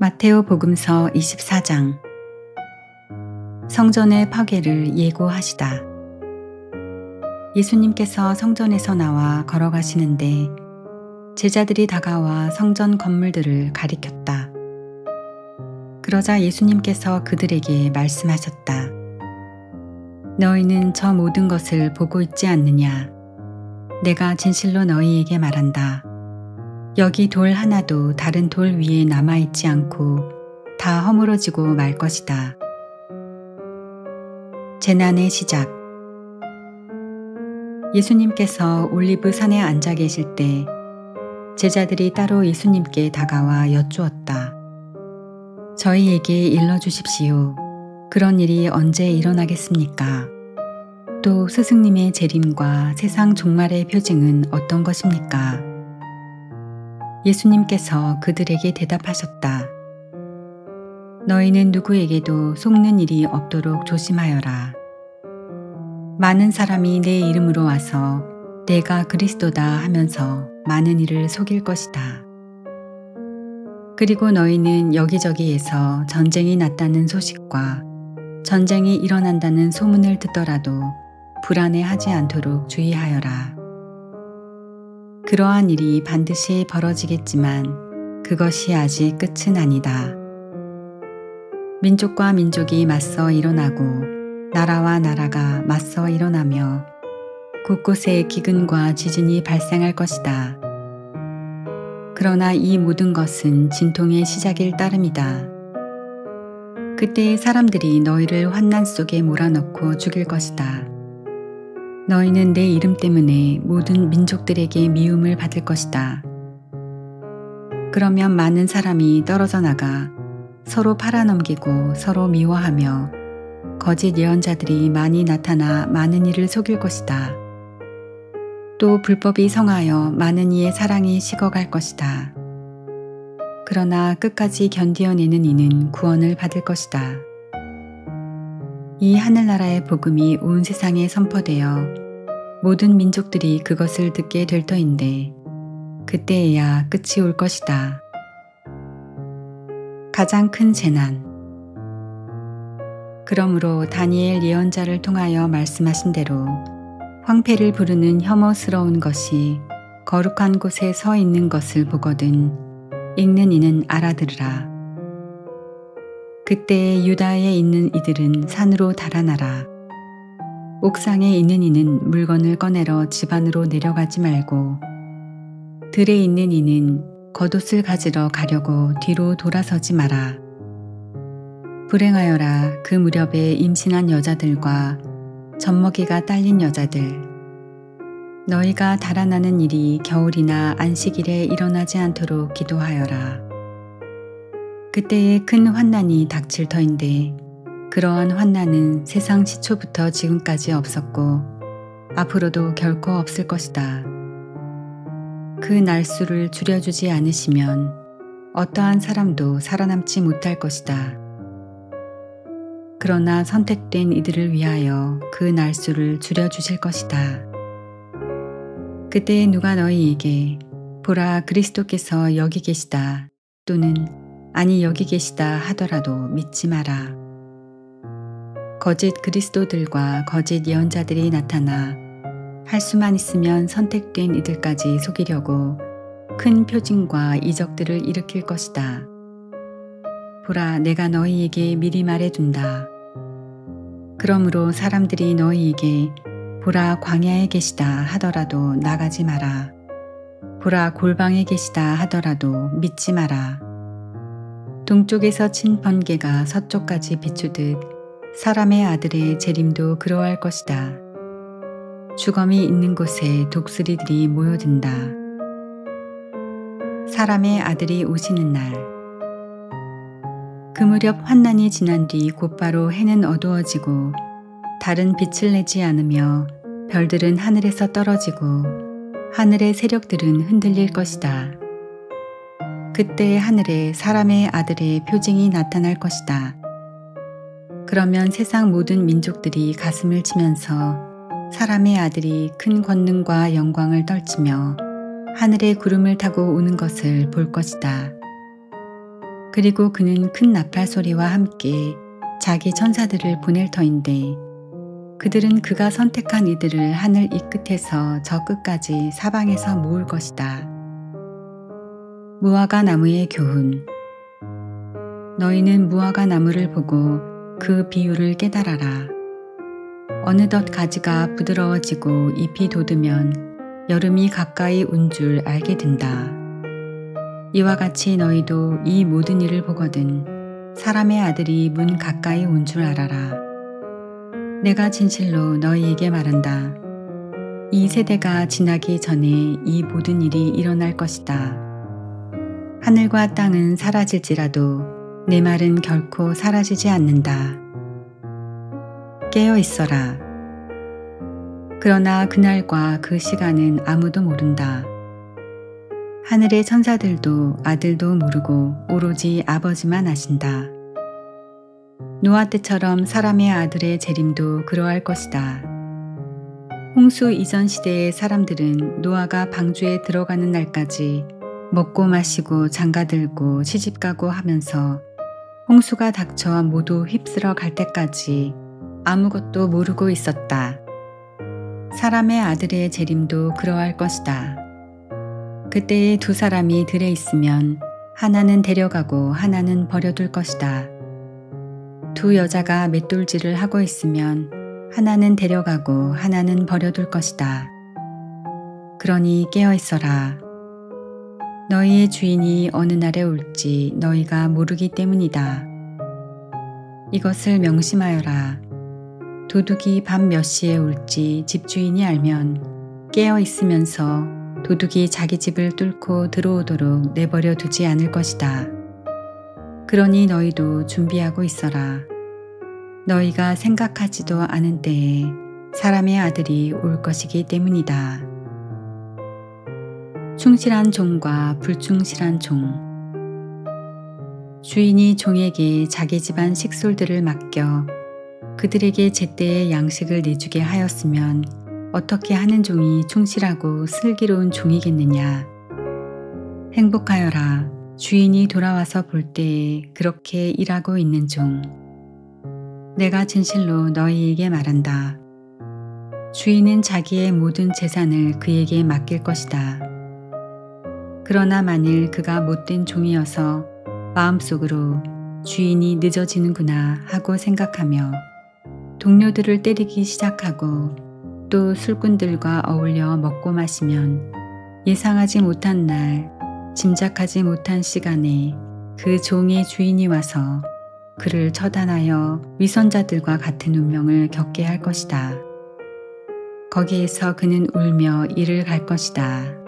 마테오 복음서 24장. 성전의 파괴를 예고하시다. 예수님께서 성전에서 나와 걸어가시는데 제자들이 다가와 성전 건물들을 가리켰다. 그러자 예수님께서 그들에게 말씀하셨다. 너희는 저 모든 것을 보고 있지 않느냐? 내가 진실로 너희에게 말한다. 여기 돌 하나도 다른 돌 위에 남아있지 않고 다 허물어지고 말 것이다. 재난의 시작. 예수님께서 올리브 산에 앉아 계실 때 제자들이 따로 예수님께 다가와 여쭈었다. 저희에게 일러주십시오. 그런 일이 언제 일어나겠습니까? 또 스승님의 재림과 세상 종말의 표징은 어떤 것입니까? 예수님께서 그들에게 대답하셨다. 너희는 누구에게도 속는 일이 없도록 조심하여라. 많은 사람이 내 이름으로 와서 내가 그리스도다 하면서 많은 이를 속일 것이다. 그리고 너희는 여기저기에서 전쟁이 났다는 소식과 전쟁이 일어난다는 소문을 듣더라도 불안해하지 않도록 주의하여라. 그러한 일이 반드시 벌어지겠지만 그것이 아직 끝은 아니다. 민족과 민족이 맞서 일어나고 나라와 나라가 맞서 일어나며 곳곳에 기근과 지진이 발생할 것이다. 그러나 이 모든 것은 진통의 시작일 따름이다. 그때 사람들이 너희를 환난 속에 몰아넣고 죽일 것이다. 너희는 내 이름 때문에 모든 민족들에게 미움을 받을 것이다. 그러면 많은 사람이 떨어져 나가 서로 팔아넘기고 서로 미워하며 거짓 예언자들이 많이 나타나 많은 이를 속일 것이다. 또 불법이 성하여 많은 이의 사랑이 식어갈 것이다. 그러나 끝까지 견디어내는 이는 구원을 받을 것이다. 이 하늘나라의 복음이 온 세상에 선포되어 모든 민족들이 그것을 듣게 될 터인데 그때에야 끝이 올 것이다. 가장 큰 재난. 그러므로 다니엘 예언자를 통하여 말씀하신 대로 황폐를 부르는 혐오스러운 것이 거룩한 곳에 서 있는 것을 보거든 읽는 이는 알아들으라. 그때에 유다에 있는 이들은 산으로 달아나라. 옥상에 있는 이는 물건을 꺼내러 집 안으로 내려가지 말고 들에 있는 이는 겉옷을 가지러 가려고 뒤로 돌아서지 마라. 불행하여라 그 무렵에 임신한 여자들과 젖먹이가 딸린 여자들. 너희가 달아나는 일이 겨울이나 안식일에 일어나지 않도록 기도하여라. 그때에 큰 환난이 닥칠 터인데 그러한 환난은 세상 시초부터 지금까지 없었고 앞으로도 결코 없을 것이다. 그 날수를 줄여주지 않으시면 어떠한 사람도 살아남지 못할 것이다. 그러나 선택된 이들을 위하여 그 날수를 줄여주실 것이다. 그때 누가 너희에게 보라 그리스도께서 여기 계시다 또는 아니 여기 계시다 하더라도 믿지 마라. 거짓 그리스도들과 거짓 예언자들이 나타나 할 수만 있으면 선택된 이들까지 속이려고 큰 표징과 이적들을 일으킬 것이다. 보라 내가 너희에게 미리 말해둔다. 그러므로 사람들이 너희에게 보라 광야에 계시다 하더라도 나가지 마라. 보라 골방에 계시다 하더라도 믿지 마라. 동쪽에서 친 번개가 서쪽까지 비추듯 사람의 아들의 재림도 그러할 것이다. 주검이 있는 곳에 독수리들이 모여든다. 사람의 아들이 오시는 날. 그 무렵 환난이 지난 뒤 곧바로 해는 어두워지고 달은 빛을 내지 않으며 별들은 하늘에서 떨어지고 하늘의 세력들은 흔들릴 것이다. 그때 하늘에 사람의 아들의 표징이 나타날 것이다. 그러면 세상 모든 민족들이 가슴을 치면서 사람의 아들이 큰 권능과 영광을 떨치며 하늘의 구름을 타고 오는 것을 볼 것이다. 그리고 그는 큰 나팔 소리와 함께 자기 천사들을 보낼 터인데 그들은 그가 선택한 이들을 하늘 이 끝에서 저 끝까지 사방에서 모을 것이다. 무화과 나무의 교훈. 너희는 무화과 나무를 보고 그 비유를 깨달아라. 어느덧 가지가 부드러워지고 잎이 돋으면 여름이 가까이 온 줄 알게 된다. 이와 같이 너희도 이 모든 일을 보거든 사람의 아들이 문 가까이 온 줄 알아라. 내가 진실로 너희에게 말한다. 이 세대가 지나기 전에 이 모든 일이 일어날 것이다. 하늘과 땅은 사라질지라도 내 말은 결코 사라지지 않는다. 깨어 있어라. 그러나 그날과 그 시간은 아무도 모른다. 하늘의 천사들도 아들도 모르고 오로지 아버지만 아신다. 노아 때처럼 사람의 아들의 재림도 그러할 것이다. 홍수 이전 시대의 사람들은 노아가 방주에 들어가는 날까지 먹고 마시고 장가들고 시집가고 하면서 홍수가 닥쳐 모두 휩쓸어 갈 때까지 아무것도 모르고 있었다. 사람의 아들의 재림도 그러할 것이다. 그때에 두 사람이 들에 있으면 하나는 데려가고 하나는 버려둘 것이다. 두 여자가 맷돌질을 하고 있으면 하나는 데려가고 하나는 버려둘 것이다. 그러니 깨어 있어라. 너희의 주인이 어느 날에 올지 너희가 모르기 때문이다. 이것을 명심하여라. 도둑이 밤 몇 시에 올지 집주인이 알면 깨어 있으면서 도둑이 자기 집을 뚫고 들어오도록 내버려 두지 않을 것이다. 그러니 너희도 준비하고 있어라. 너희가 생각하지도 않은 때에 사람의 아들이 올 것이기 때문이다. 충실한 종과 불충실한 종. 주인이 종에게 자기 집안 식솔들을 맡겨 그들에게 제때에 양식을 내주게 하였으면 어떻게 하는 종이 충실하고 슬기로운 종이겠느냐. 행복하여라. 주인이 돌아와서 볼 때에 그렇게 일하고 있는 종. 내가 진실로 너희에게 말한다. 주인은 자기의 모든 재산을 그에게 맡길 것이다. 그러나 만일 그가 못된 종이어서 마음속으로 주인이 늦어지는구나 하고 생각하며 동료들을 때리기 시작하고 또 술꾼들과 어울려 먹고 마시면 예상하지 못한 날, 짐작하지 못한 시간에 그 종의 주인이 와서 그를 처단하여 위선자들과 같은 운명을 겪게 할 것이다. 거기에서 그는 울며 이를 갈 것이다.